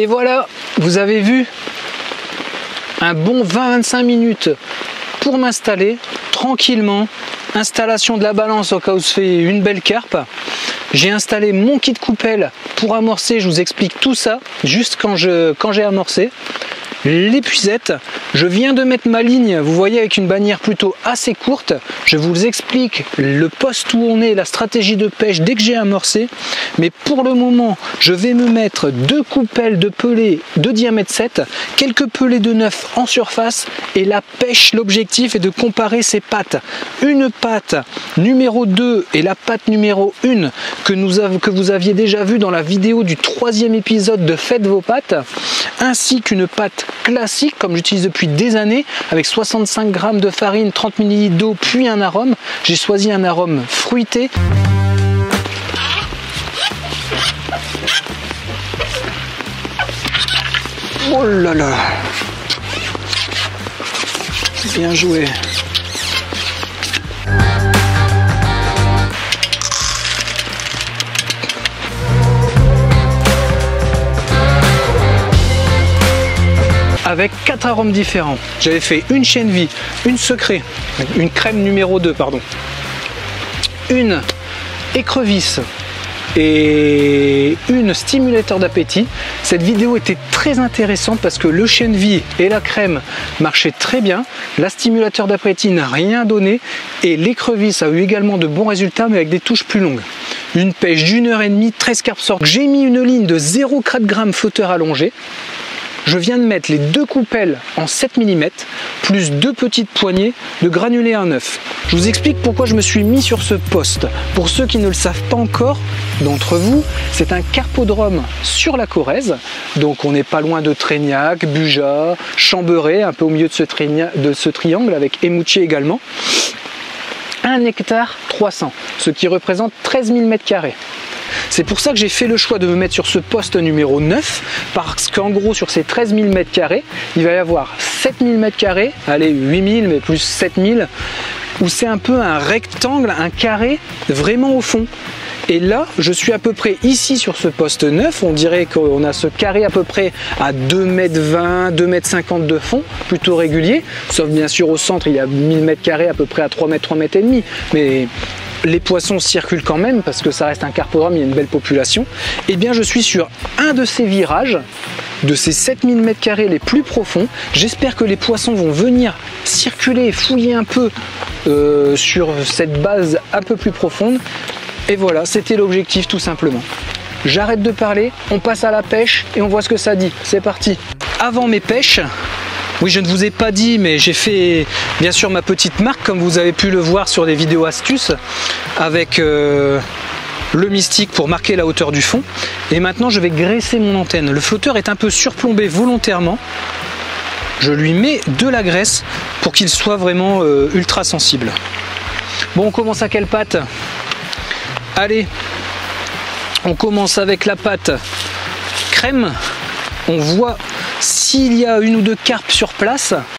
Et voilà, vous avez vu, un bon 20-25 minutes pour m'installer tranquillement. Installation de la balance au cas où se fait une belle carpe. J'ai installé mon kit coupelle pour amorcer, je vous explique tout ça juste quand j'ai amorcé. L'épuisette, je viens de mettre ma ligne, vous voyez, avec une bannière plutôt assez courte. Je vous explique le poste où on est, la stratégie de pêche dès que j'ai amorcé. Mais pour le moment, je vais me mettre 2 coupelles de pelées de diamètre 7, quelques pelées de 9 en surface, et la pêche, l'objectif est de comparer ces pattes. Une patte numéro 2 et la patte numéro 1 que vous aviez déjà vu dans la vidéo du 3e épisode de Faites vos pattes, ainsi qu'une patte classique comme j'utilise depuis des années avec 65 g de farine, 30 ml d'eau puis un arôme. J'ai choisi un arôme fruité. Oh là là, bien joué. Avec 4 arômes différents. J'avais fait une chêne vie, une secret, une crème numéro 2, pardon, une écrevisse et une stimulateur d'appétit. Cette vidéo était très intéressante parce que le chêne vie et la crème marchaient très bien. La stimulateur d'appétit n'a rien donné et l'écrevisse a eu également de bons résultats mais avec des touches plus longues. Une pêche d'1h30, 13 carpes sortent. J'ai mis une ligne de 0,4 g flotteur allongé. Je viens de mettre les 2 coupelles en 7 mm, plus 2 petites poignées de granulé 1,9. Je vous explique pourquoi je me suis mis sur ce poste. Pour ceux qui ne le savent pas encore d'entre vous, c'est un carpodrome sur la Corrèze. Donc on n'est pas loin de Trégnac, Bugeat, Chamberet, un peu au milieu de ce triangle, avec Émoutier également. 1 hectare 300, ce qui représente 13 000 m². C'est pour ça que j'ai fait le choix de me mettre sur ce poste numéro 9, parce qu'en gros sur ces 13 000 m², il va y avoir 7 000 m², allez 8 000 mais plus 7 000, où c'est un peu un rectangle, un carré vraiment au fond. Et là, je suis à peu près ici sur ce poste 9, on dirait qu'on a ce carré à peu près à 2,20 m, 2,50 m de fond, plutôt régulier, sauf bien sûr au centre, il y a 1000 m² à peu près à 3 m, 3,5 m, mais les poissons circulent quand même parce que ça reste un carpodrome, il y a une belle population. Et bien je suis sur un de ces virages, de ces 7000 m² les plus profonds. J'espère que les poissons vont venir circuler et fouiller un peu sur cette base un peu plus profonde. Et voilà, c'était l'objectif tout simplement. J'arrête de parler, on passe à la pêche et on voit ce que ça dit. C'est parti. Avant mes pêches, oui, je ne vous ai pas dit, mais j'ai fait bien sûr ma petite marque, comme vous avez pu le voir sur des vidéos astuces, avec le mystique pour marquer la hauteur du fond. Et maintenant, je vais graisser mon antenne. Le flotteur est un peu surplombé volontairement. Je lui mets de la graisse pour qu'il soit vraiment ultra sensible. Bon, on commence à quelle pâte? Allez, on commence avec la pâte crème. On voit s'il y a 1 ou 2 carpes sur place.